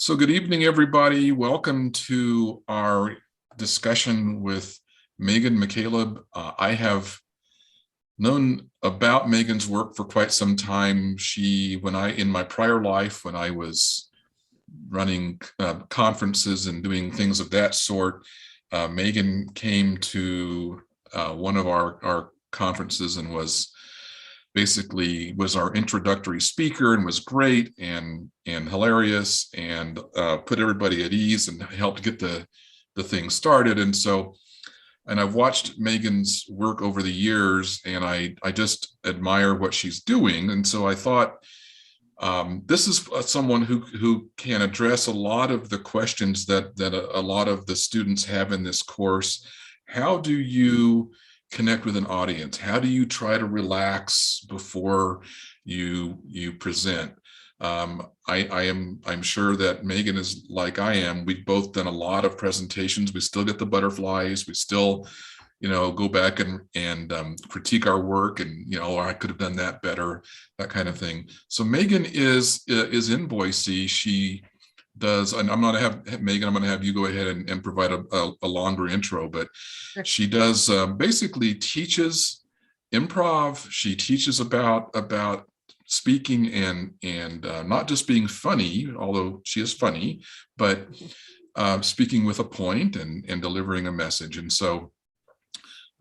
So good evening, everybody. Welcome to our discussion with Megan McCaleb. I have known about Megan's work for quite some time. In my prior life, when I was running conferences and doing things of that sort, Megan came to one of our conferences and was our introductory speaker and was great and hilarious and put everybody at ease and helped get the thing started. And I've watched Megan's work over the years, and I just admire what she's doing. And so I thought this is someone who can address a lot of the questions that a lot of the students have in this course. How do you connect with an audience? How do you try to relax before you present? I'm sure that Megan is like I am. We've both done a lot of presentations. We still get the butterflies. We still, go back and critique our work and, or I could have done that better, that kind of thing. So Megan is in Boise. She does, and I'm going to have Megan, I'm going to have you go ahead and provide a longer intro, but she does basically teaches improv. She teaches about speaking and not just being funny, although she is funny, but speaking with a point and delivering a message. And so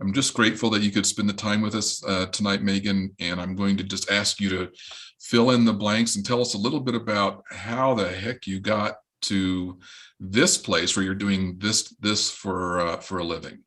I'm just grateful that you could spend the time with us tonight, Megan, and I'm going to just ask you to fill in the blanks and tell us a little bit about how the heck you got to this place where you're doing this for a living.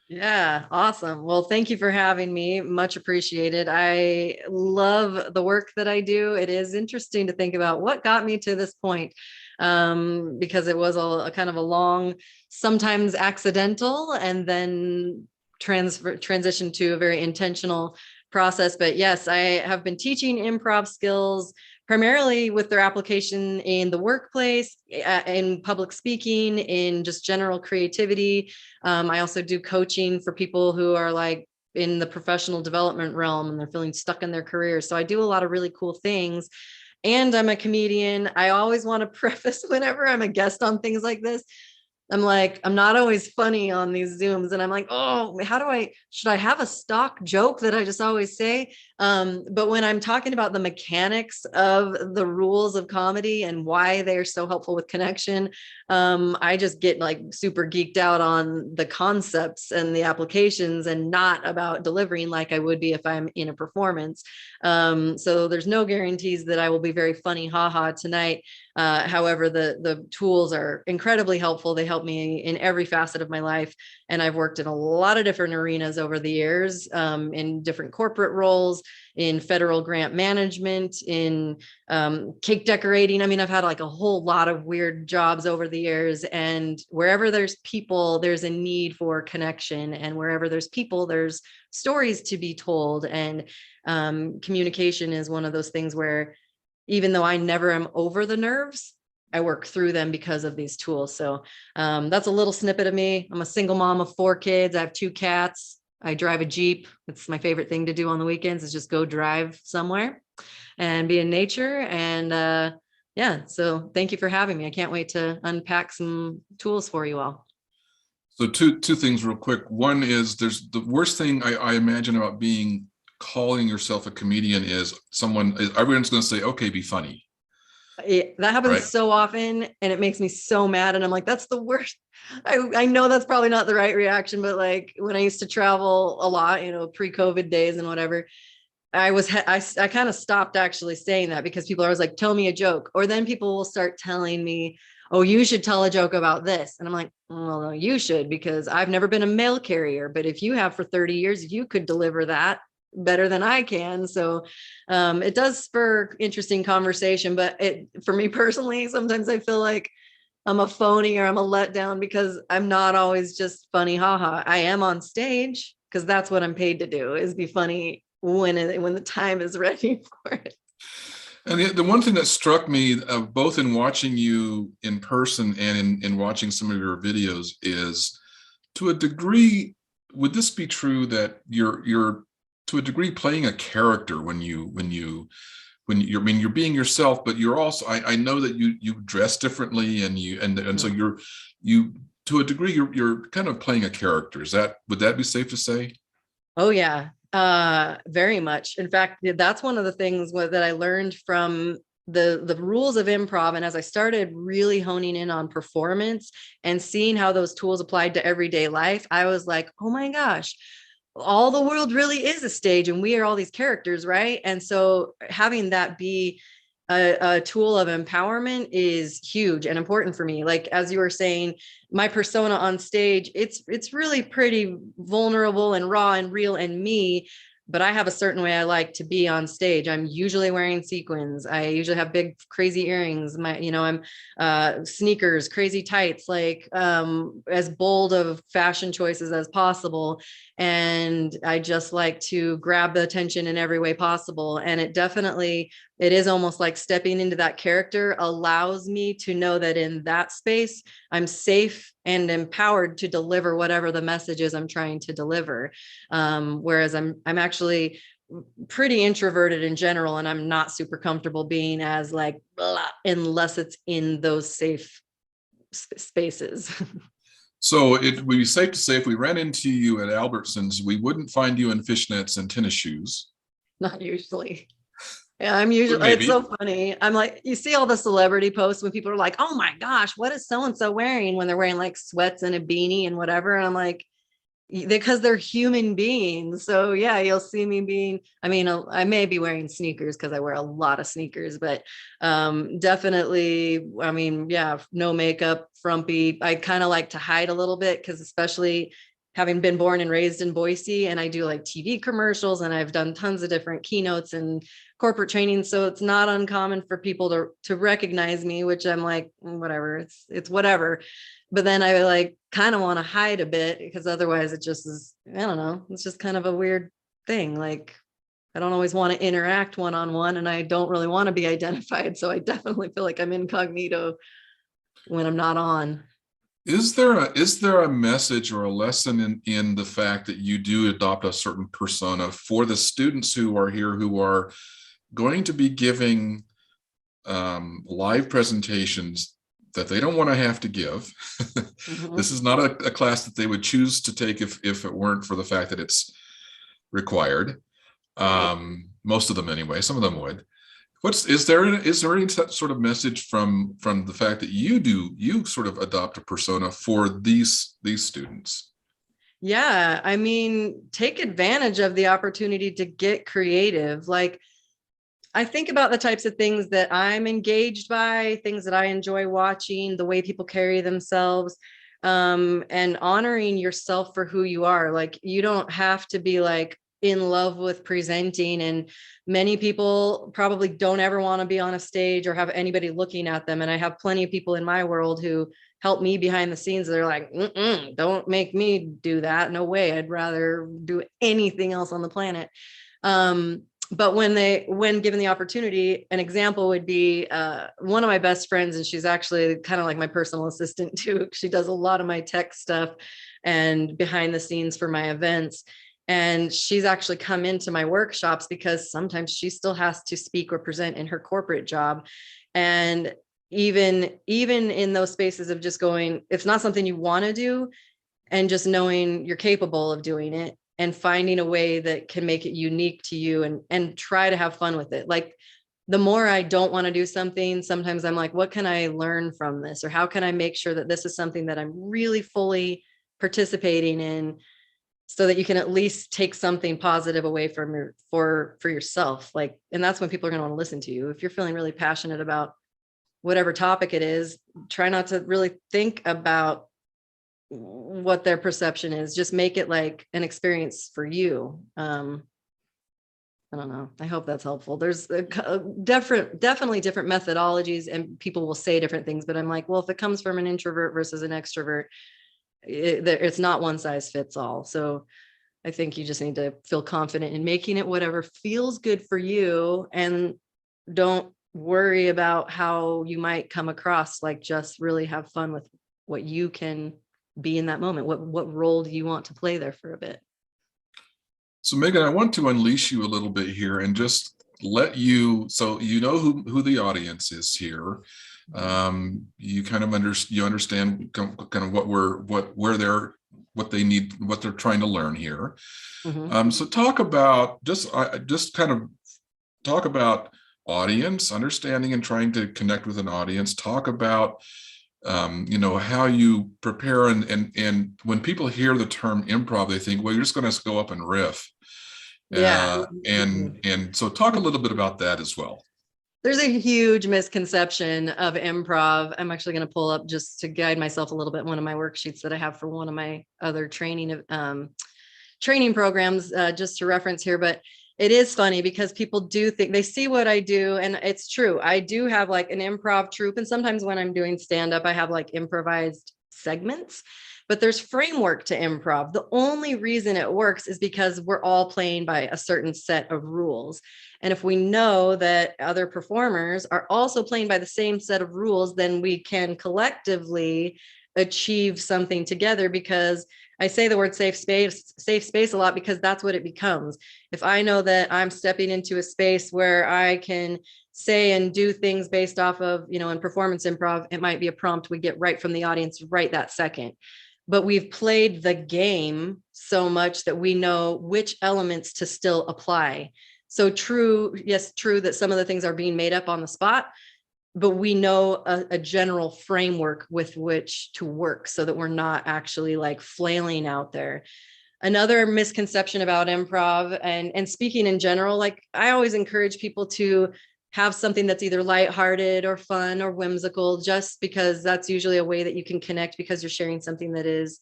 Yeah, awesome. Well, thank you for having me. Much appreciated. I love the work that I do. It is interesting to think about what got me to this point, because it was a kind of a long, sometimes accidental, and then transition to a very intentional process. But yes, I have been teaching improv skills primarily with their application in the workplace, in public speaking, in just general creativity. I also do coaching for people who are like in the professional development realm and they're feeling stuck in their careers. So I do a lot of really cool things. And I'm a comedian. I always want to preface whenever I'm a guest on things like this, I'm like, I'm not always funny on these Zooms. And I'm like, oh, should I have a stock joke that I just always say? But when I'm talking about the mechanics of the rules of comedy and why they're so helpful with connection, I just get like super geeked out on the concepts and the applications and not about delivering like I would be if I'm in a performance. So there's no guarantees that I will be very funny, haha, tonight. However, the tools are incredibly helpful. They help me in every facet of my life. And I've worked in a lot of different arenas over the years, in different corporate roles, in federal grant management, in cake decorating. I mean, I've had like a whole lot of weird jobs over the years, and wherever there's people, there's a need for connection. And wherever there's people, there's stories to be told. And communication is one of those things where even though I never am over the nerves, I work through them because of these tools. So that's a little snippet of me. I'm a single mom of 4 kids. I have 2 cats. I drive a Jeep. It's my favorite thing to do on the weekends is just go drive somewhere and be in nature. And yeah, so thank you for having me. I can't wait to unpack some tools for you all. So two things real quick. One is there's the worst thing I imagine about calling yourself a comedian is everyone's going to say, okay, be funny. That happens right? So often, and it makes me so mad. And I'm like, that's the worst. I know that's probably not the right reaction, but like when I used to travel a lot, pre-COVID days and whatever, I kind of stopped actually saying that because people are always like, tell me a joke. Or then people will start telling me, oh, you should tell a joke about this. And I'm like, well, no, you should, because I've never been a mail carrier, but if you have for 30 years, you could deliver that better than I can. So it does spur interesting conversation, but for me personally, sometimes I feel like I'm a phony or I'm a letdown because I'm not always just funny, haha. I am on stage because that's what I'm paid to do, is be funny when the time is ready for it. And the one thing that struck me, both in watching you in person and in watching some of your videos, is to a degree, would this be true that you're to a degree playing a character when you when you're, I mean, you're being yourself, but you're also, I know that you dress differently, and so you to a degree you're kind of playing a character. Would that be safe to say? Oh yeah, very much. In fact, that's one of the things that I learned from the rules of improv. And as I started really honing in on performance and seeing how those tools applied to everyday life, I was like, oh my gosh, all the world really is a stage and we are all these characters, right? And so having that be a tool of empowerment is huge and important for me. Like, as you were saying, my persona on stage, it's really pretty vulnerable and raw and real and me, but I have a certain way I like to be on stage. I'm usually wearing sequins. I usually have big crazy earrings. I'm sneakers, crazy tights, like as bold of fashion choices as possible. And I just like to grab the attention in every way possible. And it is almost like stepping into that character allows me to know that in that space, I'm safe and empowered to deliver whatever the message is I'm trying to deliver. Whereas I'm actually pretty introverted in general, and I'm not super comfortable being as like blah, unless it's in those safe spaces. So it would be safe to say if we ran into you at Albertsons, we wouldn't find you in fishnets and tennis shoes. Not usually. Yeah, But it's so maybe. funny. I'm like, you see all the celebrity posts when people are like, oh my gosh, what is so-and-so wearing, when they're wearing like sweats and a beanie and whatever. And I'm like, because they're human beings. So yeah, you'll see me I may be wearing sneakers because I wear a lot of sneakers, but definitely, yeah, no makeup, frumpy. I kind of like to hide a little bit, because especially having been born and raised in Boise, and I do like TV commercials, and I've done tons of different keynotes and corporate training. So it's not uncommon for people to recognize me, which I'm like, whatever, it's whatever. But then I like kind of want to hide a bit, because otherwise it just is, I don't know, it's just kind of a weird thing. Like, I don't always want to interact one-on-one, and I don't really want to be identified. So I definitely feel like I'm incognito when I'm not on. Is there a message or a lesson in the fact that you do adopt a certain persona for the students who are here, who are going to be giving live presentations that they don't want to have to give? Mhm. This is not a class that they would choose to take if it weren't for the fact that it's required. Right. Most of them anyway. Some of them would. Is there any sort of message from the fact that you sort of adopt a persona for these students? Yeah, take advantage of the opportunity to get creative. Like, I think about the types of things that I'm engaged by, things that I enjoy watching, the way people carry themselves, and honoring yourself for who you are. Like, you don't have to be like in love with presenting. And many people probably don't ever want to be on a stage or have anybody looking at them. And I have plenty of people in my world who help me behind the scenes. They're like, don't make me do that. No way. I'd rather do anything else on the planet. But when given the opportunity, an example would be one of my best friends, and she's actually kind of like my personal assistant too. She does a lot of my tech stuff and behind the scenes for my events. And she's actually come into my workshops because sometimes she still has to speak or present in her corporate job. And even in those spaces of just going, it's not something you want to do, and just knowing you're capable of doing it and finding a way that can make it unique to you, and try to have fun with it. Like, the more I don't want to do something, sometimes I'm like, what can I learn from this? Or how can I make sure that this is something that I'm really fully participating in, so that you can at least take something positive away from for yourself. Like, and that's when people are going to want to listen to you. If you're feeling really passionate about whatever topic it is, try not to really think about what their perception is. Just make it like an experience for you. I don't know. I hope that's helpful. There's definitely different methodologies, and people will say different things, but I'm like, well, if it comes from an introvert versus an extrovert, it's not one size fits all. So I think you just need to feel confident in making it whatever feels good for you, and don't worry about how you might come across. Like, just really have fun with what you can be in that moment. What role do you want to play there for a bit? So Megan, I want to unleash you a little bit here and just let you, so you know who the audience is here. You kind of understand kind of what they need, what they're trying to learn here. So talk about just kind of talk about audience understanding and trying to connect with an audience. Talk about how you prepare, and when people hear the term improv, they think, well, you're just going to go up and riff. Yeah. And so talk a little bit about that as well. There's a huge misconception of improv. I'm actually going to pull up, just to guide myself a little bit, one of my worksheets that I have for one of my other training programs, just to reference here. But it is funny because people do think, they see what I do, and it's true. I do have like an improv troupe, and sometimes when I'm doing stand-up, I have like improvised segments, but there's framework to improv. The only reason it works is because we're all playing by a certain set of rules. And if we know that other performers are also playing by the same set of rules, then we can collectively achieve something together. Because I say the word safe space a lot, because that's what it becomes. If I know that I'm stepping into a space where I can say and do things based off of, in performance improv, it might be a prompt we get right from the audience right that second. But we've played the game so much that we know which elements to still apply. So true that some of the things are being made up on the spot, but we know a general framework with which to work so that we're not actually like flailing out there. Another misconception about improv, and speaking in general, like I always encourage people to have something that's either lighthearted or fun or whimsical, just because that's usually a way that you can connect, because you're sharing something that is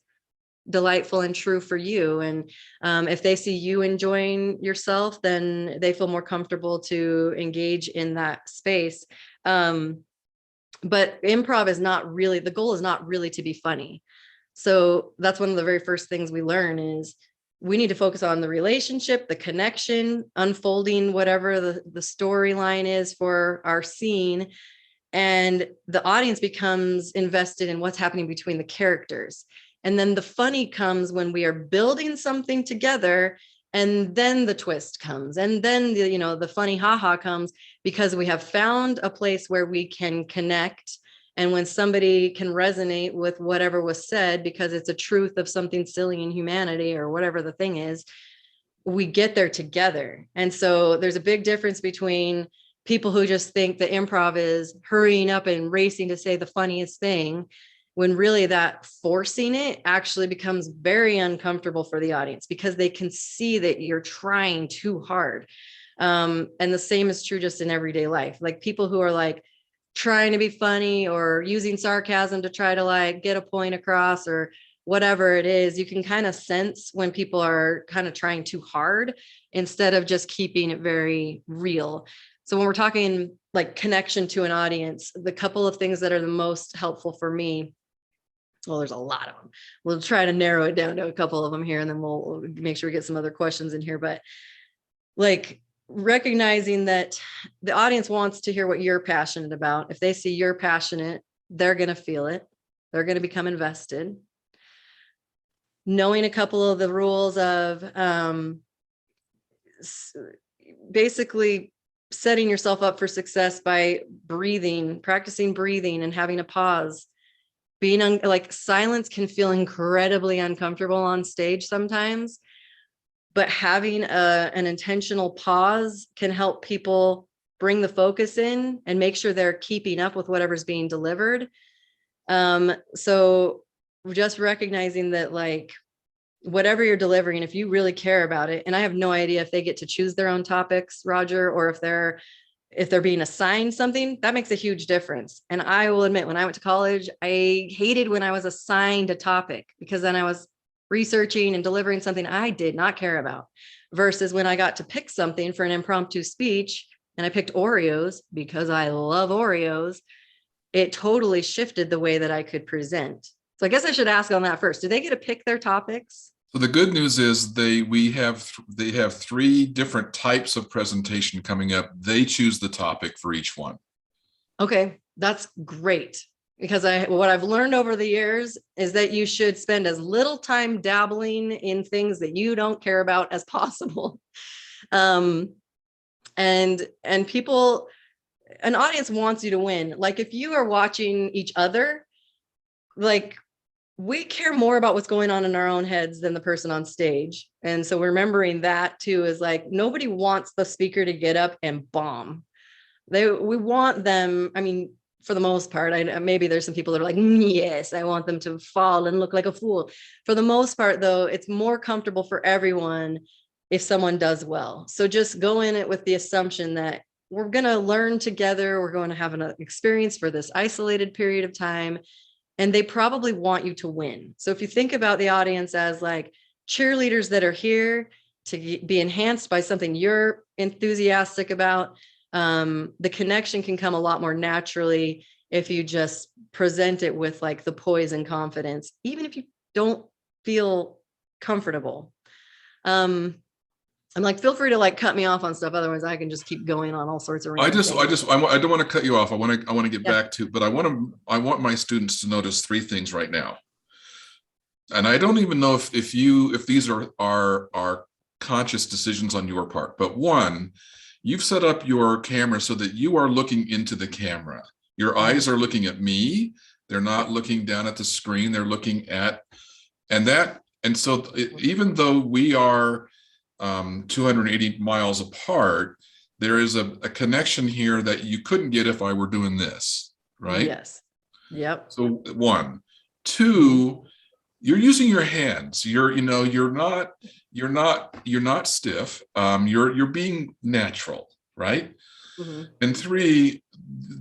delightful and true for you. And if they see you enjoying yourself, then they feel more comfortable to engage in that space. But improv is not really, the goal is not really to be funny. So that's one of the very first things we learn is we need to focus on the relationship, the connection, unfolding whatever the storyline is for our scene. And the audience becomes invested in what's happening between the characters. And then the funny comes when we are building something together, and then the twist comes, and then the funny haha comes, because we have found a place where we can connect. And when somebody can resonate with whatever was said, because it's a truth of something silly in humanity or whatever the thing is, we get there together. And so there's a big difference between people who just think that improv is hurrying up and racing to say the funniest thing, when really that forcing it actually becomes very uncomfortable for the audience, because they can see that you're trying too hard. And the same is true just in everyday life. Like people who are like trying to be funny or using sarcasm to try to like get a point across or whatever it is, you can kind of sense when people are kind of trying too hard instead of just keeping it very real. So when we're talking like connection to an audience, the couple of things that are the most helpful for me, well, there's a lot of them. We'll try to narrow it down to a couple of them here, and then we'll make sure we get some other questions in here. But like recognizing that the audience wants to hear what you're passionate about. If they see you're passionate, they're going to feel it. They're going to become invested. Knowing a couple of the rules of basically setting yourself up for success by breathing, practicing breathing and having a pause. Being like silence can feel incredibly uncomfortable on stage sometimes, but having an intentional pause can help people bring the focus in and make sure they're keeping up with whatever's being delivered. So just recognizing that like whatever you're delivering, if you really care about it, and I have no idea if they get to choose their own topics, Roger, or if they're being assigned something, that makes a huge difference. And I will admit, when I went to college, I hated when I was assigned a topic, because then I was researching and delivering something I did not care about, versus when I got to pick something for an impromptu speech and I picked Oreos because I love Oreos, it totally shifted the way that I could present. So I guess I should ask on that first. Do they get to pick their topics? So the good news is they have 3 different types of presentation coming up. They choose the topic for each one. Okay, that's great. Because what I've learned over the years is that you should spend as little time dabbling in things that you don't care about as possible. And people, an audience wants you to win. Like if you are watching each other, like we care more about what's going on in our own heads than the person on stage. And so remembering that too is like, nobody wants the speaker to get up and bomb. We want them, I mean, for the most part, maybe there's some people that are like, yes, I want them to fall and look like a fool. For the most part though, it's more comfortable for everyone if someone does well. So just go in it with the assumption that we're going to learn together. We're going to have an experience for this isolated period of time. And they probably want you to win. So if you think about the audience as like cheerleaders that are here to be enhanced by something you're enthusiastic about, the connection can come a lot more naturally if you just present it with like the poise and confidence, even if you don't feel comfortable. I'm like, feel free to like cut me off on stuff. Otherwise I can just keep going on all sorts of I random things. don't want to cut you off. I want to get Yeah. back to, but I want my students to notice three things right now. And I don't even know if these are conscious decisions on your part, but one, you've set up your camera so that you are looking into the camera. Your eyes are looking at me. They're not looking down at the screen. They're looking at, and so even though we are 280 miles apart, there is a connection here that you couldn't get if I were doing this, right? Yes. Yep. So one, two, you're using your hands. You're not stiff. You're being natural, right? Mm-hmm. And three,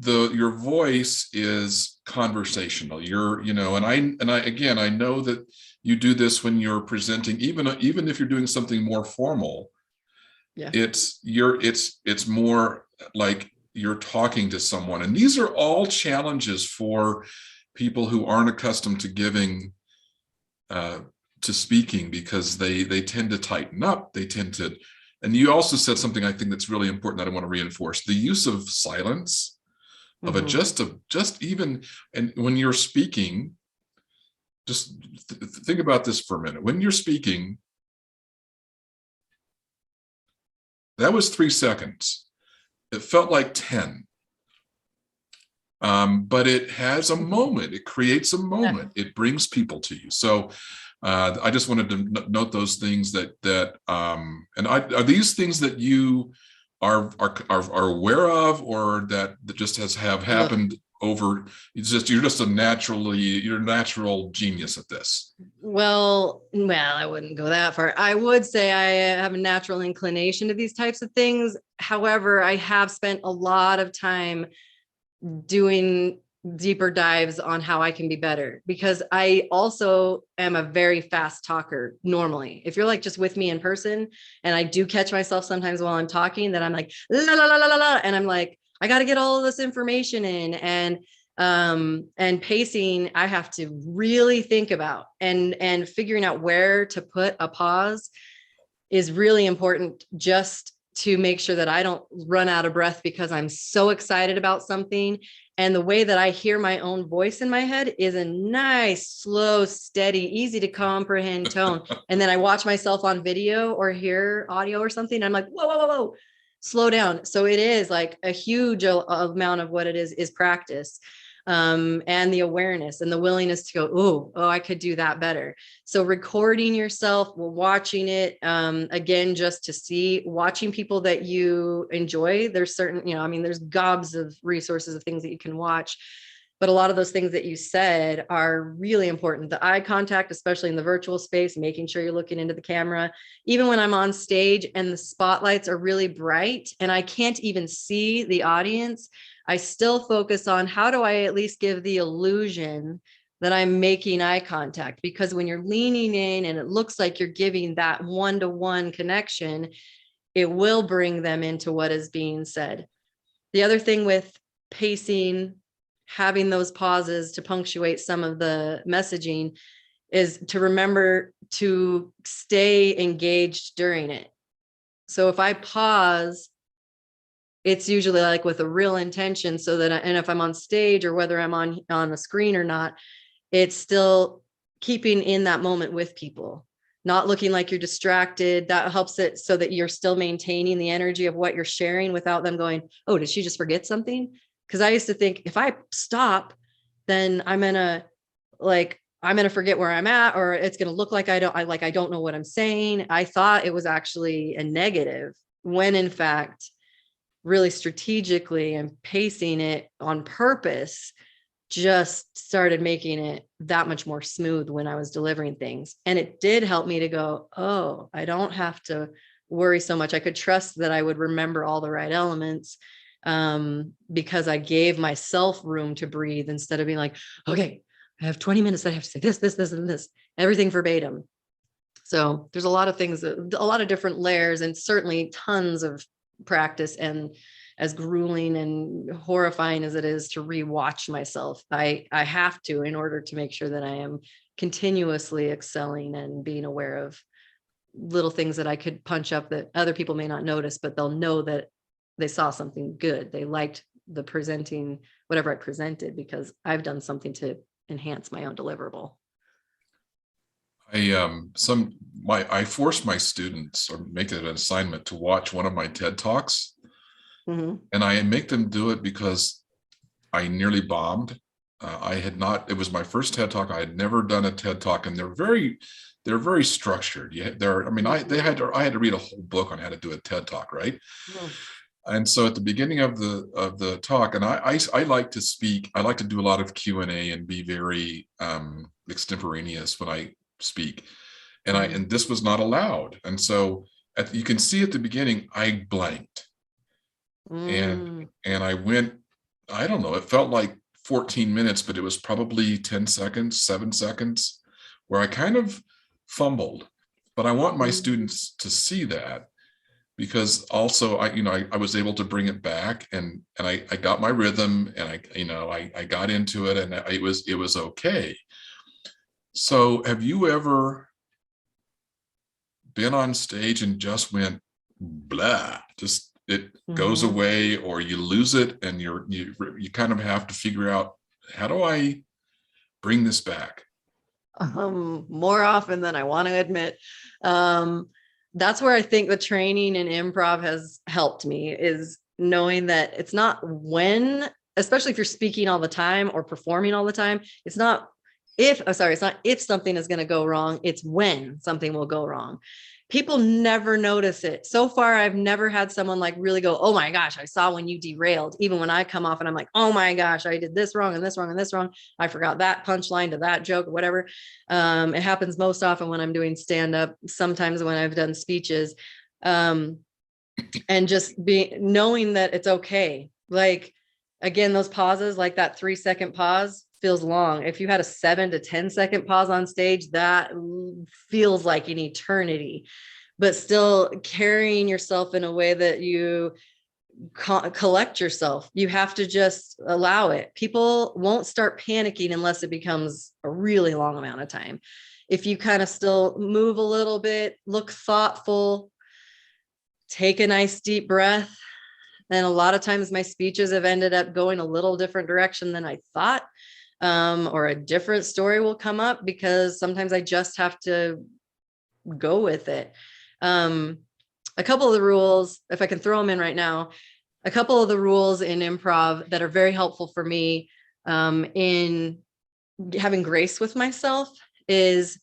your voice is conversational. And I know that you do this when you're presenting, even if you're doing something more formal. Yeah. It's more like you're talking to someone. And these are all challenges for people who aren't accustomed to giving to speaking, because they tend to tighten up. They tend to, and you also said something I think that's really important that I want to reinforce: the use of silence, of just even, and when you're speaking, just think about this for a minute. When you're speaking, that was 3 seconds. It felt like 10. But it has a moment. It creates a moment. It brings people to you. So I just wanted to note those things and are these things that you are aware of, or that just have happened over? You're just you're a natural genius at this. Well, I wouldn't go that far. I would say I have a natural inclination to these types of things. However, I have spent a lot of time doing deeper dives on how I can be better, because I also am a very fast talker normally. If you're like just with me in person, and I do catch myself sometimes while I'm talking that I'm like la la la la la la, and I'm like, I got to get all of this information in, and pacing I have to really think about, and figuring out where to put a pause is really important, just to make sure that I don't run out of breath because I'm so excited about something. And the way that I hear my own voice in my head is a nice, slow, steady, easy to comprehend tone. And then I watch myself on video or hear audio or something. I'm like, whoa, whoa, whoa, whoa, slow down. So it is like a huge amount of what it is practice. And the awareness and the willingness to go, oh, I could do that better. So recording yourself, watching it, again, just to see, watching people that you enjoy. There's certain, there's gobs of resources of things that you can watch, but a lot of those things that you said are really important. The eye contact, especially in the virtual space, making sure you're looking into the camera, even when I'm on stage and the spotlights are really bright and I can't even see the audience, I still focus on how do I at least give the illusion that I'm making eye contact, because when you're leaning in and it looks like you're giving that one-to-one connection, it will bring them into what is being said. The other thing with pacing, having those pauses to punctuate some of the messaging, is to remember to stay engaged during it. So if I pause, it's usually like with a real intention, so that, and if I'm on stage or whether I'm on a screen or not, it's still keeping in that moment with people, not looking like you're distracted. That helps it so that you're still maintaining the energy of what you're sharing without them going, oh, did she just forget something? Because I used to think if I stop, then I'm gonna forget where I'm at, or it's gonna look like I don't know what I'm saying. I thought it was actually a negative, when in fact, really strategically and pacing it on purpose just started making it that much more smooth when I was delivering things. And it did help me to go, oh, I don't have to worry so much. I could trust that I would remember all the right elements, because I gave myself room to breathe instead of being like, okay, I have 20 minutes. I have to say this, and this, everything verbatim. So there's a lot of things, a lot of different layers, and certainly tons of practice. And as grueling and horrifying as it is to rewatch myself, I have to, in order to make sure that I am continuously excelling and being aware of little things that I could punch up that other people may not notice, but they'll know that they saw something good. They liked the presenting, whatever I presented, because I've done something to enhance my own deliverable. I force my students, or make it an assignment, to watch one of my TED Talks. Mm-hmm. And I make them do it because I nearly bombed. It was my first TED Talk. I had never done a TED Talk, and they're very structured. I had to read a whole book on how to do a TED Talk, right? Mm-hmm. And so at the beginning of the talk, and I like to speak, I like to do a lot of Q&A and be very extemporaneous when I speak. And this was not allowed. And so you can see at the beginning, I blanked. And I went, I don't know, it felt like 14 minutes, but it was probably 10 seconds, 7 seconds, where I kind of fumbled. But I want my students to see that, because also I was able to bring it back, and I got my rhythm, and I got into it, and it was okay. So have you ever been on stage and just went blah, just it goes away, or you lose it, and you kind of have to figure out, how do I bring this back? More often than I want to admit. That's where I think the training in improv has helped me, is knowing that it's not when, especially if you're speaking all the time or performing all the time, it's not if something is going to go wrong, it's when something will go wrong. People never notice it. So far, I've never had someone like really go, oh my gosh, I saw when you derailed. Even when I come off and I'm like, oh my gosh, I did this wrong and this wrong and this wrong. I forgot that punchline to that joke or whatever. It happens most often when I'm doing stand-up, sometimes when I've done speeches, and just knowing that it's okay. Like, again, those pauses, like that 3-second pause feels long. If you had a 7 to 10 second pause on stage, that feels like an eternity. But still carrying yourself in a way that you collect yourself. You have to just allow it. People won't start panicking unless it becomes a really long amount of time. If you kind of still move a little bit, look thoughtful, take a nice deep breath. And a lot of times my speeches have ended up going a little different direction than I thought. Or a different story will come up, because sometimes I just have to go with it. A couple of the rules, if I can throw them in right now, a couple of the rules in improv that are very helpful for me, in having grace with myself, is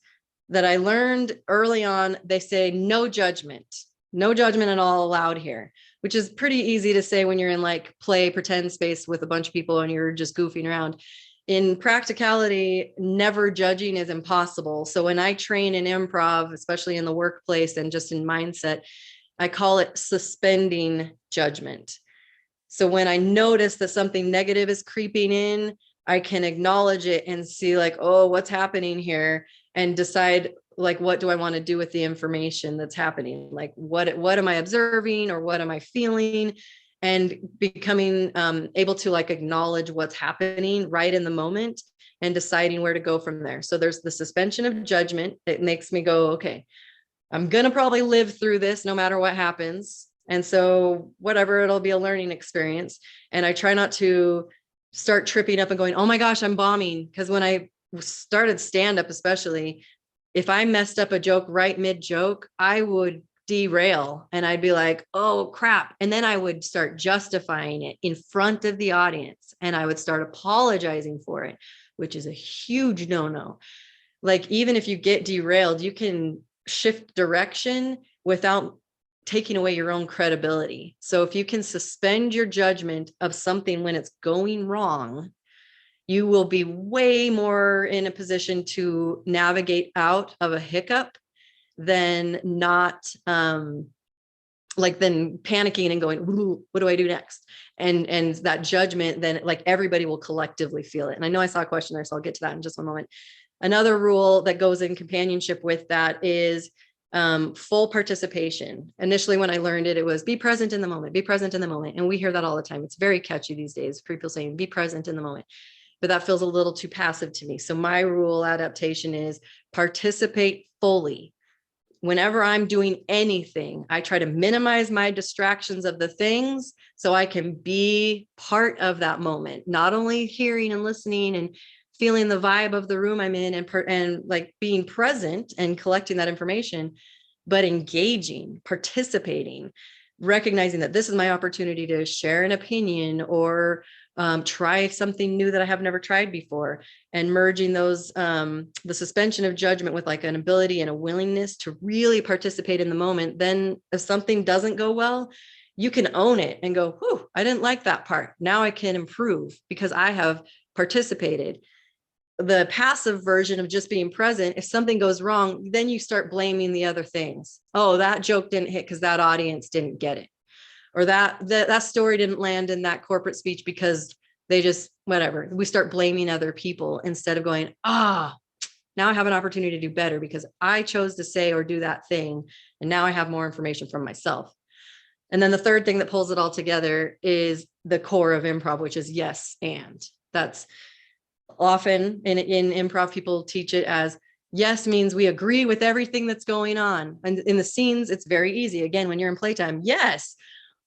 that I learned early on, they say no judgment at all allowed here, which is pretty easy to say when you're in like play pretend space with a bunch of people and you're just goofing around. In practicality, never judging is impossible. So when I train in improv, especially in the workplace and just in mindset, I call it suspending judgment. So when I notice that something negative is creeping in, I can acknowledge it and see like, oh, what's happening here, and decide like, what do I want to do with the information that's happening? Like, what am I observing, or what am I feeling? And becoming able to like acknowledge what's happening right in the moment, and deciding where to go from there. So there's the suspension of judgment. It makes me go, okay, I'm going to probably live through this no matter what happens. And so whatever, it'll be a learning experience. And I try not to start tripping up and going, oh my gosh, I'm bombing. Because when I started stand up, especially, if I messed up a joke right mid joke, I would derail and I'd be like, oh crap. And then I would start justifying it in front of the audience and I would start apologizing for it, which is a huge no-no. Like, even if you get derailed, you can shift direction without taking away your own credibility. So if you can suspend your judgment of something when it's going wrong, you will be way more in a position to navigate out of a hiccup than not like then panicking and going, ooh, what do I do next? And that judgment, then like everybody will collectively feel it. And I know I saw a question there, so I'll get to that in just one moment. Another rule that goes in companionship with that is full participation. Initially, when I learned it, it was be present in the moment, be present in the moment. And we hear that all the time. It's very catchy these days. People saying be present in the moment, but that feels a little too passive to me. So my rule adaptation is participate fully. Whenever I'm doing anything, I try to minimize my distractions of the things so I can be part of that moment, not only hearing and listening and feeling the vibe of the room I'm in and like being present and collecting that information, but engaging, participating, recognizing that this is my opportunity to share an opinion or try something new that I have never tried before, and merging those, the suspension of judgment with like an ability and a willingness to really participate in the moment. Then if something doesn't go well, you can own it and go, whew, I didn't like that part. Now I can improve because I have participated. The passive version of just being present, if something goes wrong, then you start blaming the other things. Oh, that joke didn't hit because that audience didn't get it. Or that story didn't land in that corporate speech because they just, whatever. We start blaming other people instead of going, now I have an opportunity to do better because I chose to say or do that thing. And now I have more information from myself. And then the third thing that pulls it all together is the core of improv, which is yes, and. That's often in improv, people teach it as yes means we agree with everything that's going on. And in the scenes, it's very easy. Again, when you're in playtime, yes.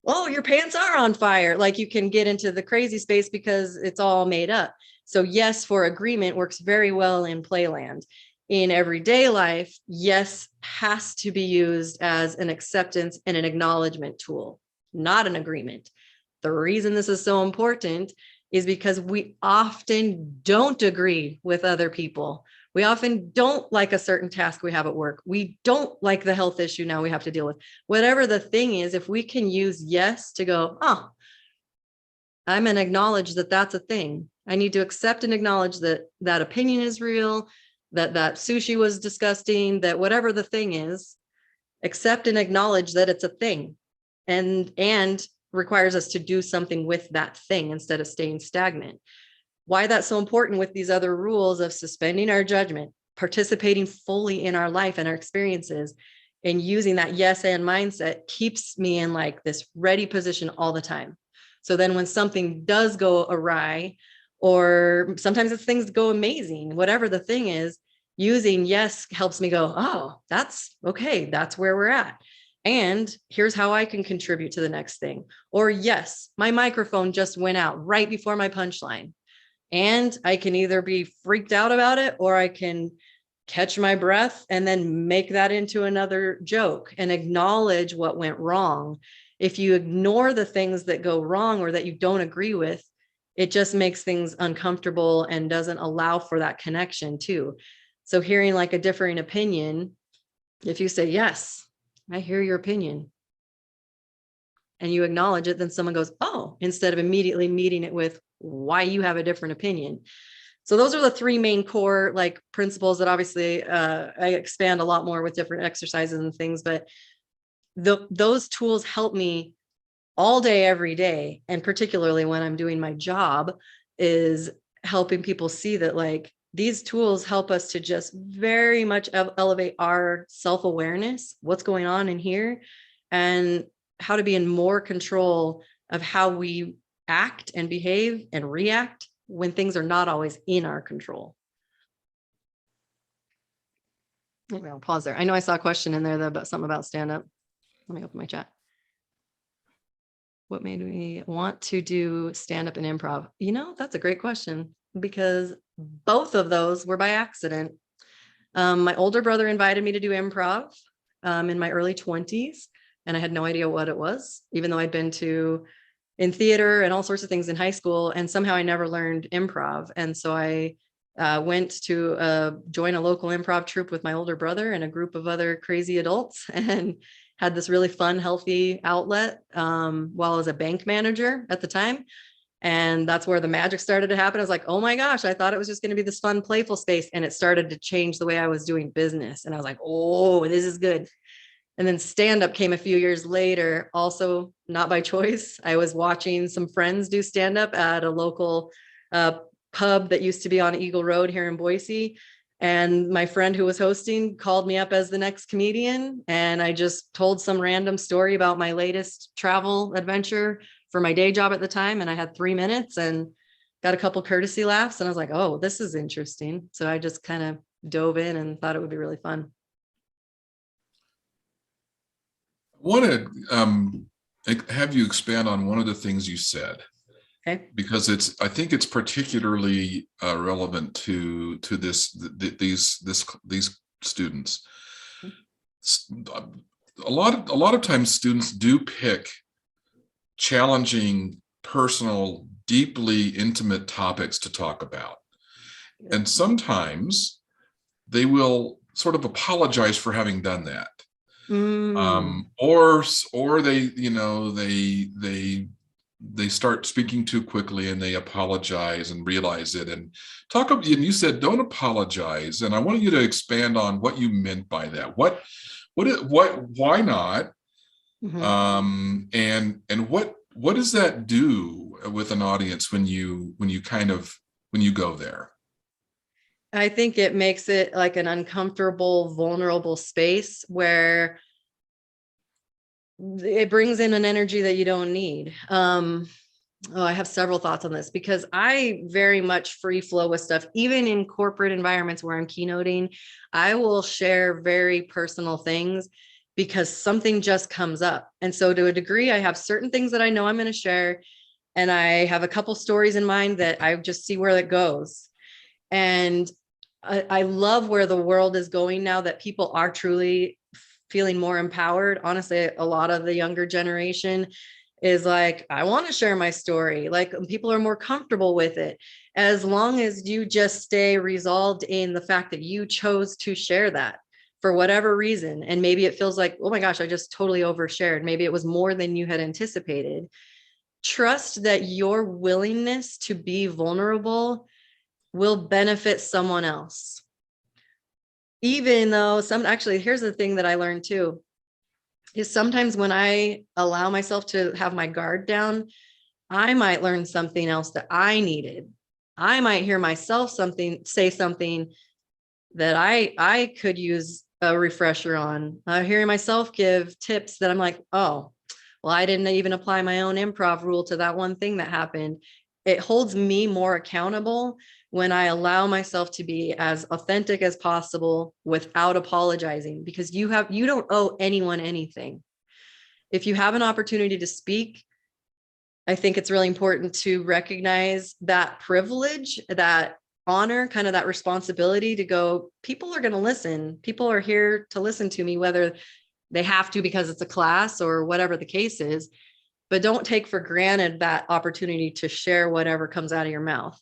Oh, your pants are on fire. Like you can get into the crazy space because it's all made up. So yes, for agreement works very well in playland. In everyday life, yes has to be used as an acceptance and an acknowledgement tool, not an agreement. The reason this is so important is because we often don't agree with other people. We often don't like a certain task we have at work. We don't like the health issue now we have to deal with. Whatever the thing is, if we can use yes to go, oh, I'm going to acknowledge that that's a thing. I need to accept and acknowledge that that opinion is real, that that sushi was disgusting, that whatever the thing is, accept and acknowledge that it's a thing, and requires us to do something with that thing instead of staying stagnant. Why that's so important with these other rules of suspending our judgment, participating fully in our life and our experiences, and using that yes and mindset keeps me in like this ready position all the time. So then when something does go awry, or sometimes if things go amazing, whatever the thing is, using yes helps me go, oh, that's okay. That's where we're at. And here's how I can contribute to the next thing. Or yes, my microphone just went out right before my punchline. And I can either be freaked out about it, or I can catch my breath and then make that into another joke and acknowledge what went wrong. If you ignore the things that go wrong or that you don't agree with, it just makes things uncomfortable and doesn't allow for that connection too. So hearing like a differing opinion, if you say, yes, I hear your opinion, and you acknowledge it, then someone goes, oh, instead of immediately meeting it with why you have a different opinion. So those are the three main core like principles that obviously I expand a lot more with different exercises and things, but those tools help me all day, every day. And particularly when I'm doing my job, is helping people see that like these tools help us to just very much elevate our self-awareness, what's going on in here, and how to be in more control of how we act and behave and react when things are not always in our control. Maybe I'll pause there. I know I saw a question in there about something about stand up. Let me open my chat. What made me want to do stand up and improv? You know, that's a great question, because both of those were by accident. My older brother invited me to do improv in my early 20s, and I had no idea what it was, even though I'd been in theater and all sorts of things in high school, and somehow I never learned improv. And so I went to join a local improv troupe with my older brother and a group of other crazy adults, and had this really fun, healthy outlet while I was a bank manager at the time. And that's where the magic started to happen. I was like, oh my gosh, I thought it was just going to be this fun, playful space. And it started to change the way I was doing business. And I was like, oh, this is good. And then stand-up came a few years later, also not by choice. I was watching some friends do stand-up at a local pub that used to be on Eagle Road here in Boise. And my friend who was hosting called me up as the next comedian. And I just told some random story about my latest travel adventure for my day job at the time. And I had 3 minutes and got a couple courtesy laughs. And I was like, oh, this is interesting. So I just kind of dove in and thought it would be really fun. I want to have you expand on one of the things you said. Okay. Because I think it's particularly relevant to these students. A lot of times students do pick challenging, personal, deeply intimate topics to talk about, and sometimes they will sort of apologize for having done that, or they start speaking too quickly and they apologize and realize it. And you said don't apologize, and I want you to expand on what you meant by that. Why not? And what does that do with an audience when you go there? I think it makes it like an uncomfortable, vulnerable space where it brings in an energy that you don't need. I have several thoughts on this because I very much free flow with stuff. Even in corporate environments where I'm keynoting, I will share very personal things because something just comes up. And so to a degree, I have certain things that I know I'm going to share. And I have a couple stories in mind that I just see where it goes. And I love where the world is going now, that people are truly feeling more empowered. Honestly, a lot of the younger generation is like, I want to share my story. Like, people are more comfortable with it, as long as you just stay resolved in the fact that you chose to share that for whatever reason. And maybe it feels like, oh my gosh, I just totally overshared. Maybe it was more than you had anticipated. Trust that your willingness to be vulnerable will benefit someone else. Even though here's the thing that I learned too, is sometimes when I allow myself to have my guard down, I might learn something else that I needed. I might hear myself say something that I could use a refresher on. Hearing myself give tips that I'm like, oh, well, I didn't even apply my own improv rule to that one thing that happened. It holds me more accountable when I allow myself to be as authentic as possible without apologizing, because you don't owe anyone anything. If you have an opportunity to speak, I think it's really important to recognize that privilege, that honor, kind of that responsibility to go, people are going to listen. People are here to listen to me, whether they have to because it's a class or whatever the case is. But don't take for granted that opportunity to share whatever comes out of your mouth.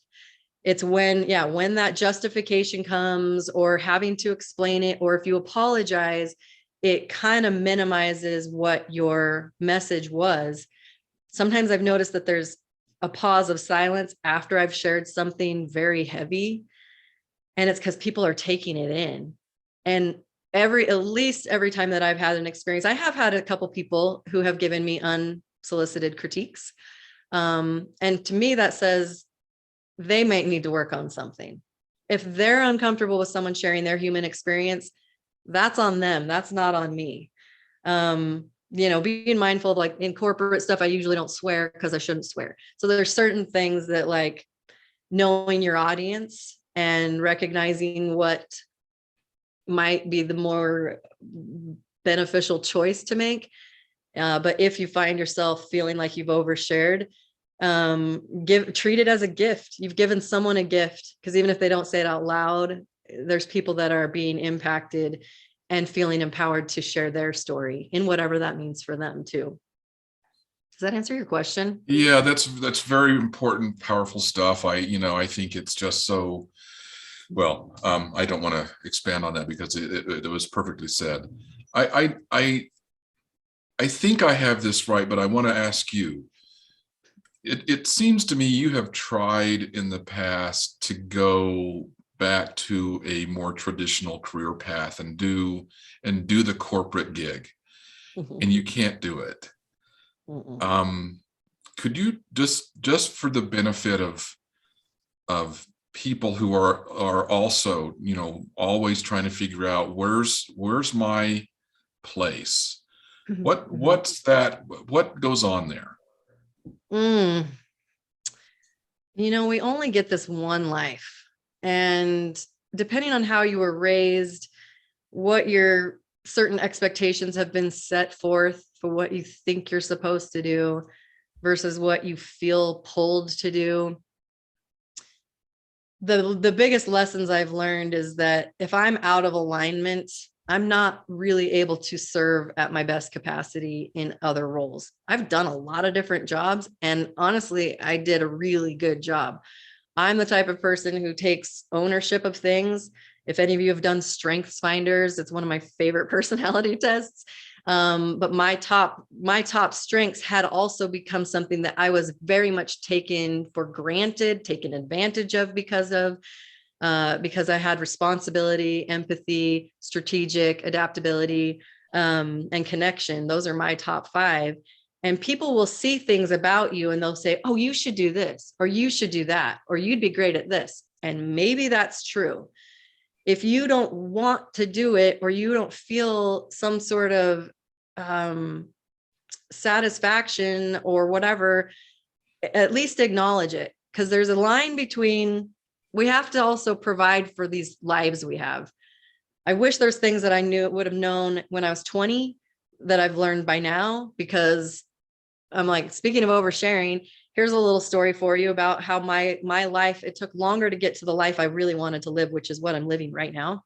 It's when that justification comes, or having to explain it, or if you apologize, it kind of minimizes what your message was. Sometimes I've noticed that there's a pause of silence after I've shared something very heavy, and it's because people are taking it in. And at least every time that I've had an experience, I have had a couple people who have given me unsolicited critiques. And to me, that says they might need to work on something. If they're uncomfortable with someone sharing their human experience, that's on them. That's not on me. Being mindful of, like, in corporate stuff, I usually don't swear because I shouldn't swear. So there's certain things that, like, knowing your audience and recognizing what might be the more beneficial choice to make. But if you find yourself feeling like you've overshared, treat it as a gift. You've given someone a gift, because even if they don't say it out loud, there's people that are being impacted and feeling empowered to share their story in whatever that means for them too. Does that answer your question? Yeah, that's very important, powerful stuff. I think it's just so, well, I don't want to expand on that because it was perfectly said. I think I have this right, but I want to ask you. It seems to me you have tried in the past to go back to a more traditional career path and do the corporate gig, and you can't do it. Could you just for the benefit of people who are also, always trying to figure out where's my place? What's that? What goes on there? Mm. We only get this one life. And depending on how you were raised, what your certain expectations have been set forth for what you think you're supposed to do versus what you feel pulled to do. The biggest lessons I've learned is that if I'm out of alignment, I'm not really able to serve at my best capacity in other roles. I've done a lot of different jobs, and honestly, I did a really good job. I'm the type of person who takes ownership of things. If any of you have done Strengths Finders, it's one of my favorite personality tests. But my top strengths had also become something that I was very much taken for granted, taken advantage of because I had responsibility, empathy, strategic, adaptability, and connection. Those are my top 5. And people will see things about you and they'll say, oh, you should do this, or you should do that, or you'd be great at this. And maybe that's true. If you don't want to do it, or you don't feel some sort of satisfaction or whatever, at least acknowledge it. Because there's a line between, we have to also provide for these lives we have. I wish there's things that I would have known when I was 20 that I've learned by now, because I'm like, speaking of oversharing, here's a little story for you about how my life, it took longer to get to the life I really wanted to live, which is what I'm living right now.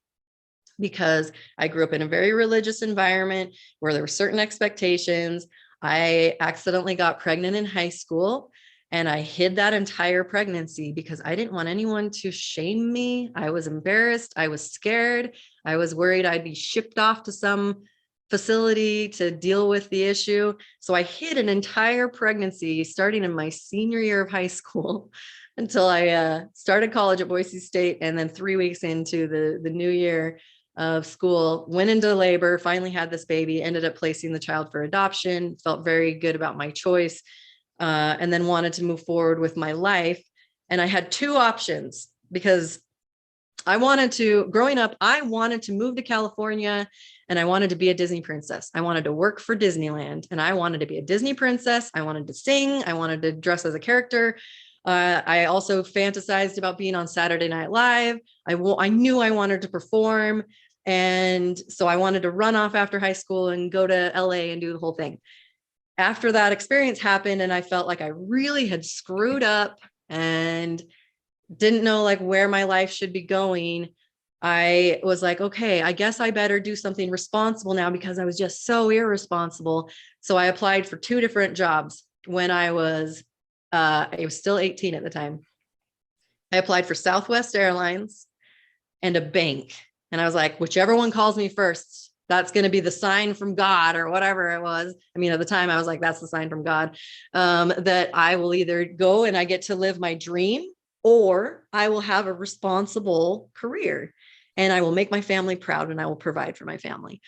Because I grew up in a very religious environment where there were certain expectations. I accidentally got pregnant in high school, and I hid that entire pregnancy because I didn't want anyone to shame me. I was embarrassed. I was scared. I was worried I'd be shipped off to some facility to deal with the issue. So I hid an entire pregnancy starting in my senior year of high school until I started college at Boise State. And then 3 weeks into the new year of school, went into labor, finally had this baby, ended up placing the child for adoption, felt very good about my choice, and then wanted to move forward with my life. And I had 2 options because growing up, I wanted to move to California and I wanted to be a Disney princess. I wanted to work for Disneyland and I wanted to be a Disney princess. I wanted to sing. I wanted to dress as a character. I also fantasized about being on Saturday Night Live. I knew I wanted to perform. And so I wanted to run off after high school and go to LA and do the whole thing. After that experience happened and I felt like I really had screwed up and didn't know like where my life should be going, I was like, okay, I guess I better do something responsible now because I was just so irresponsible. So I applied for 2 different jobs when I was still 18 at the time. I applied for Southwest Airlines and a bank. And I was like, whichever one calls me first, that's going to be the sign from God or whatever it was. I mean, at the time I was like, that's the sign from God, that I will either go and I get to live my dream, or I will have a responsible career and I will make my family proud and I will provide for my family.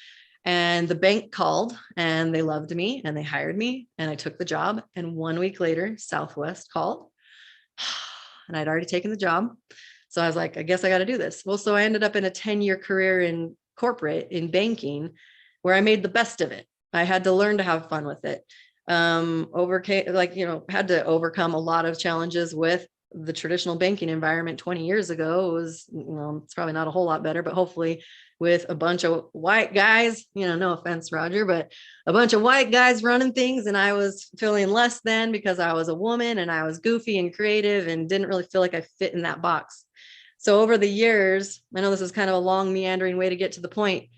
And the bank called and they loved me and they hired me and I took the job. And 1 week later, Southwest called and I'd already taken the job. So I was like, I guess I got to do this. Well, so I ended up in a 10-year career in corporate, in banking, where I made the best of it. I had to learn to have fun with it. Had to overcome a lot of challenges with the traditional banking environment 20 years ago. It was, it's probably not a whole lot better, but hopefully with a bunch of white guys, no offense, Roger, but a bunch of white guys running things. And I was feeling less than because I was a woman and I was goofy and creative and didn't really feel like I fit in that box. So over the years, I know this is kind of a long meandering way to get to the point.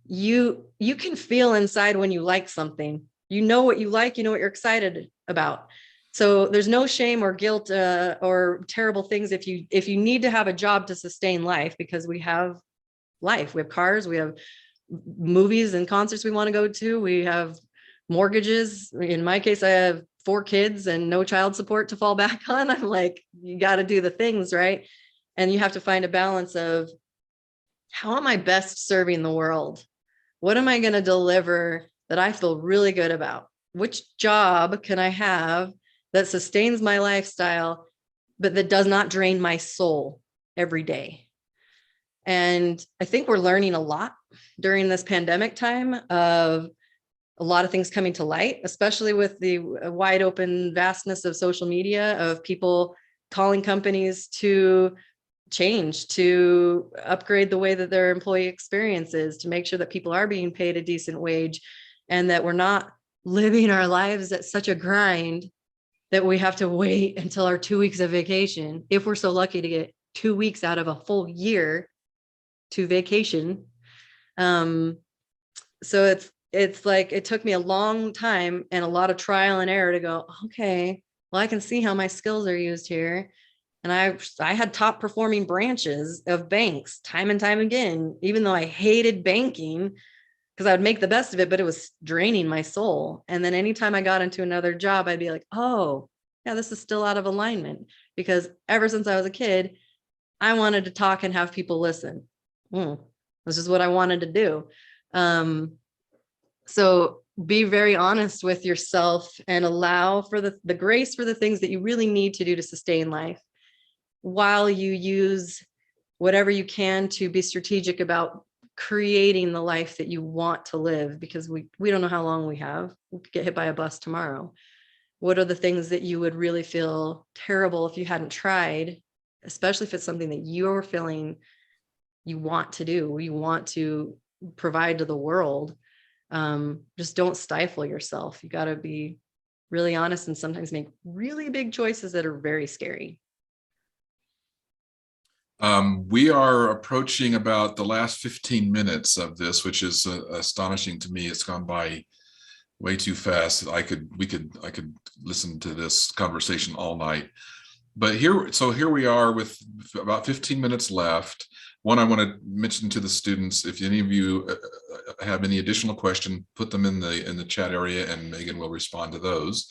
You can feel inside when you like something. You know what you like, you know what you're excited about. So there's no shame or guilt or terrible things if you need to have a job to sustain life, because we have life. We have cars, we have movies and concerts we want to go to. We have mortgages. In my case, I have 4 kids and no child support to fall back on. I'm like, you got to do the things, right? And you have to find a balance of, how am I best serving the world? What am I going to deliver that I feel really good about? Which job can I have that sustains my lifestyle, but that does not drain my soul every day? And I think we're learning a lot during this pandemic time of a lot of things coming to light, especially with the wide open vastness of social media, of people calling companies to change, to upgrade the way that their employee experience is, to make sure that people are being paid a decent wage, and that we're not living our lives at such a grind that we have to wait until our 2 weeks of vacation, if we're so lucky to get 2 weeks out of a full year to vacation. So it's like, it took me a long time and a lot of trial and error to go, okay, well, I can see how my skills are used here. And I had top performing branches of banks time and time again, even though I hated banking, because I would make the best of it, but it was draining my soul. And then anytime I got into another job, I'd be like, oh, yeah, this is still out of alignment, because ever since I was a kid, I wanted to talk and have people listen. This is what I wanted to do. So be very honest with yourself and allow for the grace for the things that you really need to do to sustain life, while you use whatever you can to be strategic about creating the life that you want to live, because we don't know how long we have. We could get hit by a bus tomorrow. What are the things that you would really feel terrible if you hadn't tried, especially if it's something that you're feeling you want to do, you want to provide to the world? Just don't stifle yourself. You got to be really honest and sometimes make really big choices that are very scary. We are approaching about the last 15 minutes of this, which is astonishing to me. It's gone by way too fast. I could listen to this conversation all night. But here we are with about 15 minutes left. One, I want to mention to the students, if any of you have any additional question, put them in the chat area and Megan will respond to those.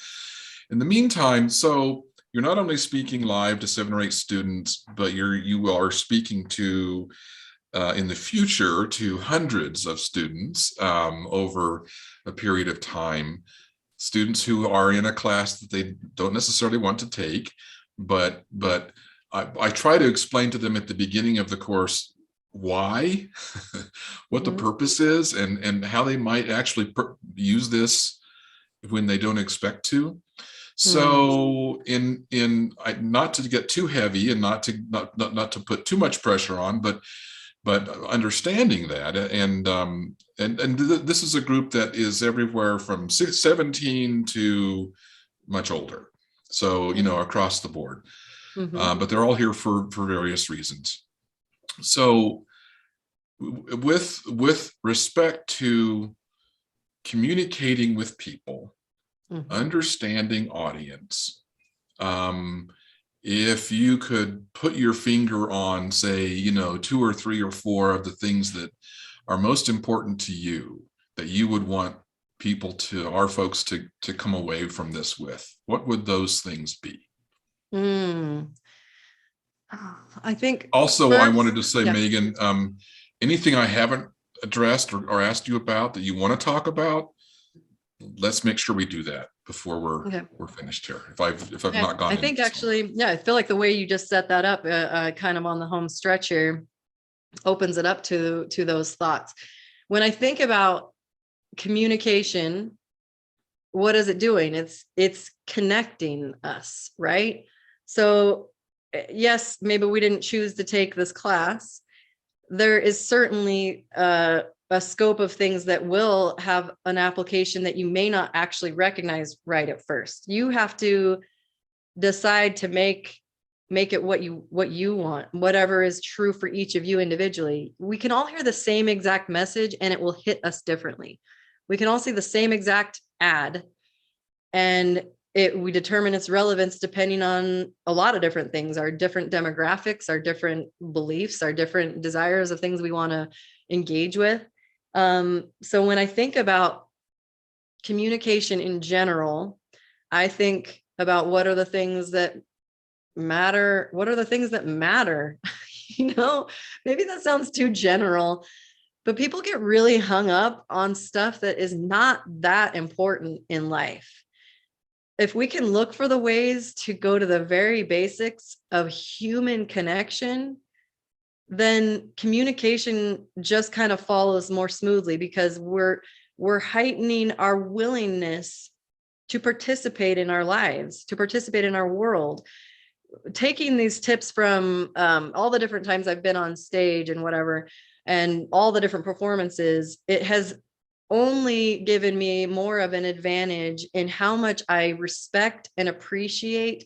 In the meantime, so you're not only speaking live to 7 or 8 students, but you are speaking to in the future to hundreds of students over a period of time. Students who are in a class that they don't necessarily want to take, but I try to explain to them at the beginning of the course why, what the purpose is, and how they might actually use this when they don't expect to. So not to get too heavy and not to put too much pressure on, but understanding that, and this is a group that is everywhere from 17 to much older, so across the board. But they're all here for various reasons. So with respect to communicating with people, understanding audience, if you could put your finger on, say, 2 or 3 or 4 of the things that are most important to you, that you would want our folks to come away from this with, what would those things be? I think also first, I wanted to say, Megan, anything I haven't addressed or asked you about that you want to talk about, let's make sure we do that before we're finished here. If I've not gone, I think actually, I feel like the way you just set that up, kind of on the home stretch here, opens it up to those thoughts. When I think about communication, what is it doing? It's connecting us, right? So yes, maybe we didn't choose to take this class. There is certainly a scope of things that will have an application that you may not actually recognize right at first. You have to decide to make make it what you want, whatever is true for each of you individually. We can all hear the same exact message and it will hit us differently. We can all see the same exact ad, and we determine its relevance depending on a lot of different things, our different demographics, our different beliefs, our different desires of things we want to engage with. So when I think about communication in general, I think about what are the things that matter. What are the things that matter? Maybe that sounds too general, but people get really hung up on stuff that is not that important in life. If we can look for the ways to go to the very basics of human connection, then communication just kind of follows more smoothly, because we're heightening our willingness to participate in our lives, to participate in our world. Taking these tips from all the different times I've been on stage and whatever, and all the different performances, it has only given me more of an advantage in how much I respect and appreciate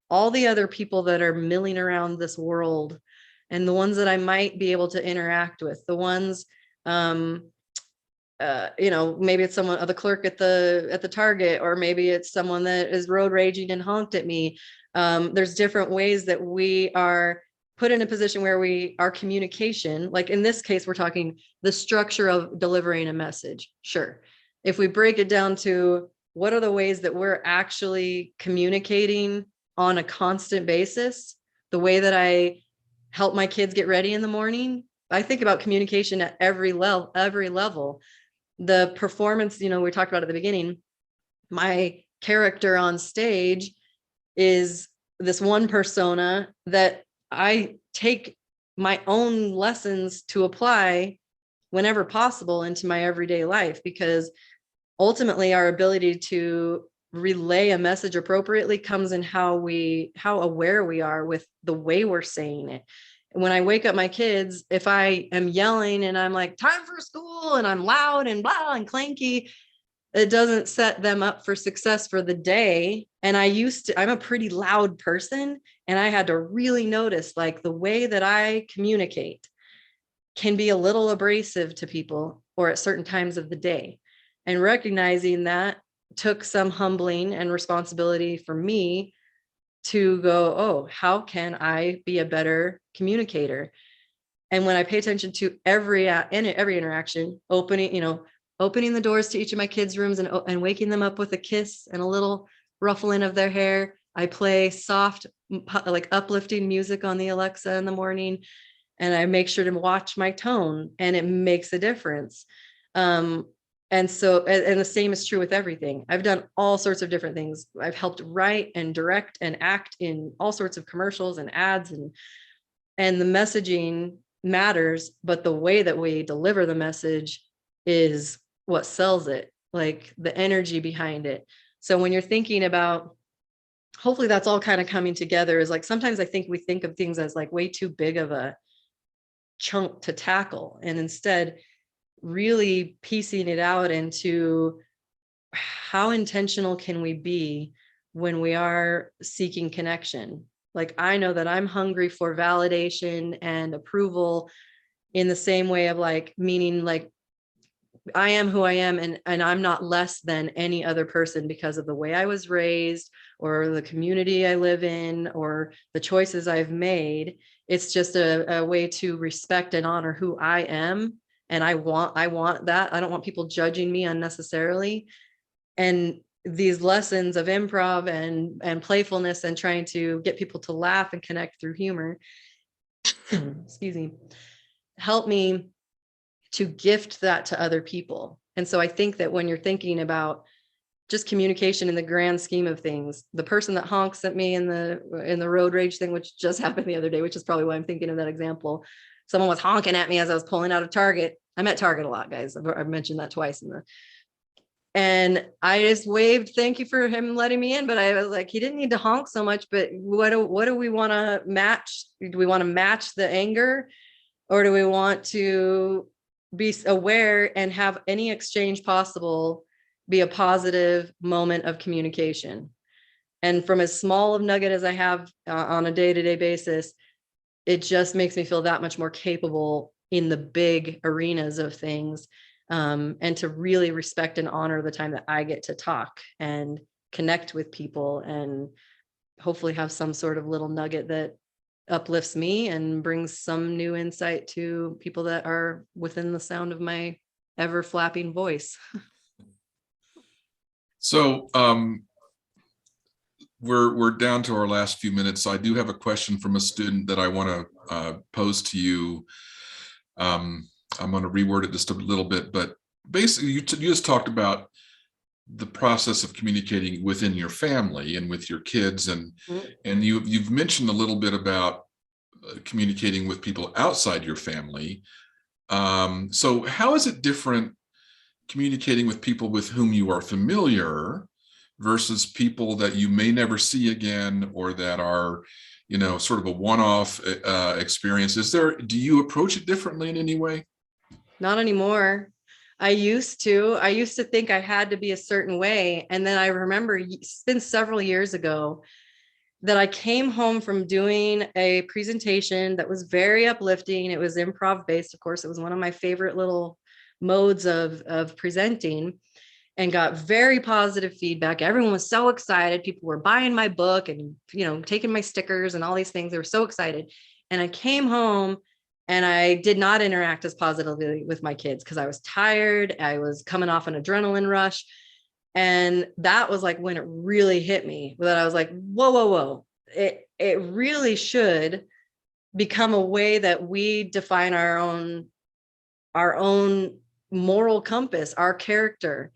all the other people that are milling around this world, and the ones that I might be able to interact with, the ones, maybe it's someone, the clerk at the Target, or maybe it's someone that is road raging and honked at me. There's different ways that we are put in a position where our communication, like in this case, we're talking the structure of delivering a message. Sure. If we break it down to what are the ways that we're actually communicating on a constant basis, the way that I help my kids get ready in the morning, I think about communication at every level. The performance, we talked about at the beginning, my character on stage is this one persona that I take my own lessons to apply whenever possible into my everyday life, because ultimately our ability to relay a message appropriately comes in how aware we are with the way we're saying it. When I wake up my kids, if I am yelling and I'm like, time for school, and I'm loud and blah and clanky, it doesn't set them up for success for the day. And I'm a pretty loud person, and I had to really notice, like, the way that I communicate can be a little abrasive to people, or at certain times of the day. And recognizing that took some humbling and responsibility for me to go, oh, how can I be a better communicator? And when I pay attention to every interaction, opening the doors to each of my kids' rooms and waking them up with a kiss and a little ruffling of their hair. I play soft, like uplifting music on the Alexa in the morning, and I make sure to watch my tone, and it makes a difference. And the same is true with everything. I've done all sorts of different things. I've helped write and direct and act in all sorts of commercials and ads, and the messaging matters, but the way that we deliver the message is what sells it, like the energy behind it. So when you're thinking about, hopefully that's all kind of coming together, is like, sometimes I think we think of things as like way too big of a chunk to tackle, and instead really piecing it out into how intentional can we be when we are seeking connection. Like, I know that I'm hungry for validation and approval in the same way of, like, meaning like I am who I am, and I'm not less than any other person because of the way I was raised, or the community I live in, or the choices I've made. It's just a way to respect and honor who I am. And I want that. I don't want people judging me unnecessarily. And these lessons of improv and playfulness and trying to get people to laugh and connect through humor, excuse me, help me to gift that to other people. And so I think that when you're thinking about just communication in the grand scheme of things, the person that honks at me in the road rage thing, which just happened the other day, which is probably why I'm thinking of that example. Someone was honking at me as I was pulling out of Target. I'm at Target a lot, guys. I've mentioned that twice and I just waved, thank you for him letting me in. But I was like, he didn't need to honk so much. But what do we want to match? Do we want to match the anger, or do we want to be aware and have any exchange possible be a positive moment of communication? And from as small of nugget as I have on a day-to-day basis, it just makes me feel that much more capable in the big arenas of things, and to really respect and honor the time that I get to talk and connect with people, and hopefully have some sort of little nugget that uplifts me and brings some new insight to people that are within the sound of my ever flapping voice. So we're down to our last few minutes. So I do have a question from a student that I want to pose to you. I'm going to reword it just a little bit, but basically you just talked about the process of communicating within your family and with your kids, and you've mentioned a little bit about communicating with people outside your family. So how is it different communicating with people with whom you are familiar versus people that you may never see again, or that are, you know, sort of a one-off experience? Do you approach it differently in any way? Not anymore. I used to think I had to be a certain way. And then I remember it's been several years ago that I came home from doing a presentation that was very uplifting. It was improv based. Of course, it was one of my favorite little modes of presenting, and got very positive feedback. Everyone was so excited. People were buying my book and, you know, taking my stickers and all these things. They were so excited. And I came home and I did not interact as positively with my kids because I was tired. I was coming off an adrenaline rush. And that was like when it really hit me, that I was like, whoa, whoa, whoa. It really should become a way that we define our own moral compass, our character.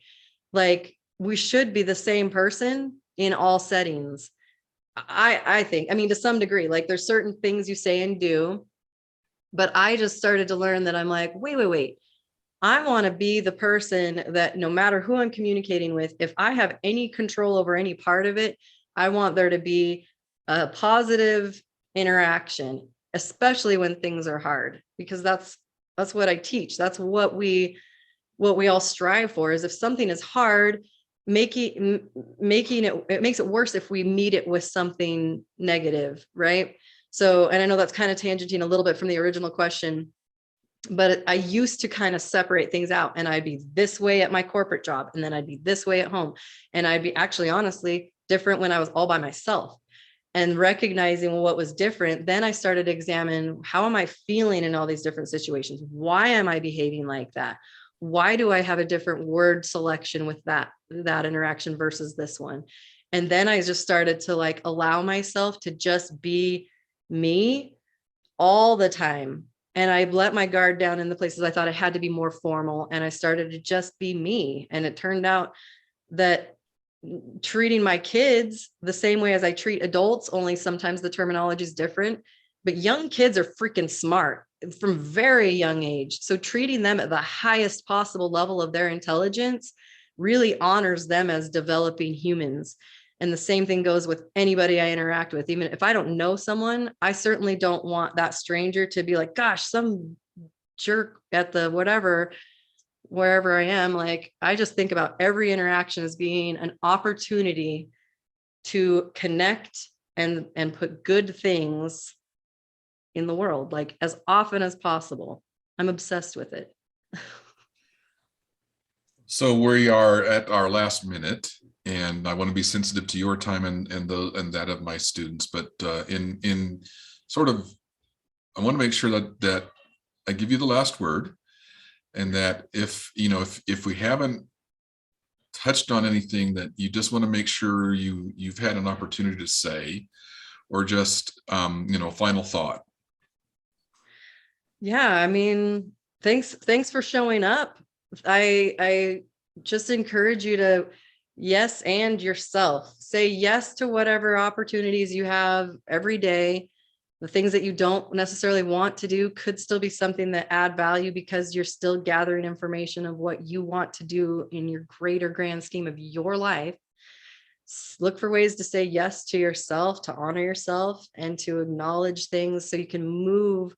Like, we should be the same person in all settings. I think, I mean, to some degree, like there's certain things you say and do, but I just started to learn that I'm like, wait. I want to be the person that no matter who I'm communicating with, if I have any control over any part of it, I want there to be a positive interaction, especially when things are hard, because that's what I teach. That's what we all strive for, is if something is hard, making it makes it worse if we meet it with something negative, right? So, and I know that's kind of tangenting a little bit from the original question, but I used to kind of separate things out, and I'd be this way at my corporate job, and then I'd be this way at home, and I'd be actually honestly different when I was all by myself. And recognizing what was different, then I started to examine, how am I feeling in all these different situations? Why am I behaving like that? Why do I have a different word selection with that interaction versus this one? And then I just started to like allow myself to just be me all the time. And I let my guard down in the places I thought I had to be more formal, and I started to just be me. And it turned out that treating my kids the same way as I treat adults, only sometimes the terminology is different, but young kids are freaking smart from very young age. So treating them at the highest possible level of their intelligence really honors them as developing humans. And the same thing goes with anybody I interact with. Even if I don't know someone, I certainly don't want that stranger to be like, gosh, some jerk at the whatever, wherever I am. Like, I just think about every interaction as being an opportunity to connect and put good things in the world, like as often as possible. I'm obsessed with it. So we are at our last minute, and I want to be sensitive to your time and that of my students. But in sort of, I want to make sure that I give you the last word, and that if we haven't touched on anything that you just want to make sure you've had an opportunity to say, or just final thought. Yeah, I mean, thanks for showing up. I just encourage you to yes and yourself. Say yes to whatever opportunities you have every day. The things that you don't necessarily want to do could still be something that add value, because you're still gathering information of what you want to do in your greater grand scheme of your life. Look for ways to say yes to yourself, to honor yourself, and to acknowledge things so you can move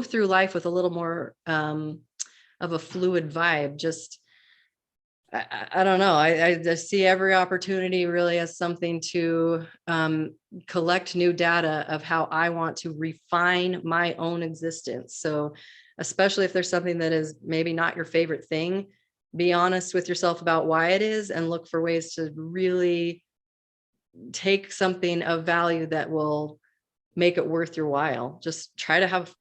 through life with a little more of a fluid vibe. Just I don't know. I just see every opportunity really as something to collect new data of how I want to refine my own existence. So especially if there's something that is maybe not your favorite thing, be honest with yourself about why it is and look for ways to really take something of value that will make it worth your while. Just try to have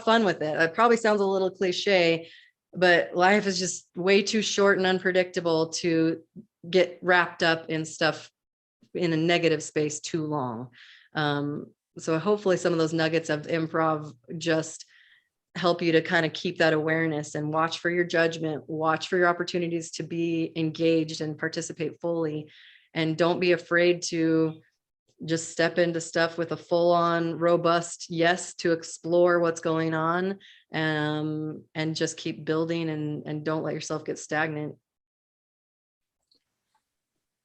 fun with it. It probably sounds a little cliche, but life is just way too short and unpredictable to get wrapped up in stuff in a negative space too long. So hopefully some of those nuggets of improv just help you to kind of keep that awareness and watch for your judgment, watch for your opportunities to be engaged and participate fully. And don't be afraid to just step into stuff with a full-on robust yes to explore what's going on, and just keep building, and don't let yourself get stagnant.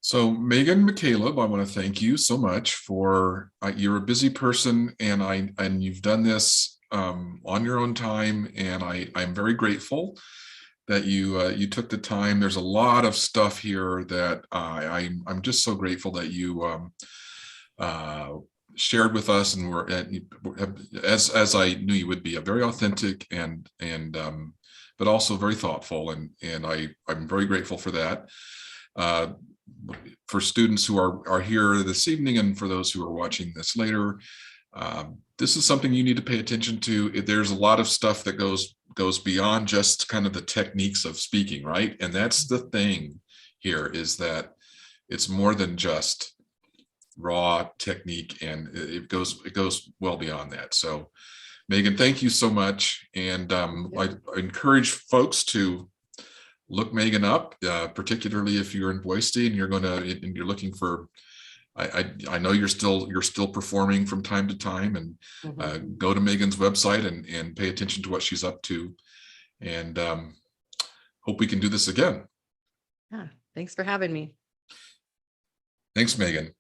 So Megan McCaleb, I want to thank you so much for, you're a busy person, and you've done this on your own time, and I'm very grateful that you took the time. There's a lot of stuff here that I'm just so grateful that you shared with us, and were as I knew you would be, a very authentic and but also very thoughtful, and I'm very grateful for that. For students who are here this evening, and for those who are watching this later, this is something you need to pay attention to. There's a lot of stuff that goes beyond just kind of the techniques of speaking, right? And that's the thing here, is that it's more than just raw technique, and it goes well beyond that. So Megan, thank you so much. And I encourage folks to look Megan up, particularly if you're in Boise and you're looking for, I know you're still performing from time to time, and go to Megan's website and pay attention to what she's up to, and hope we can do this again. Yeah, thanks for having me. Thanks, Megan.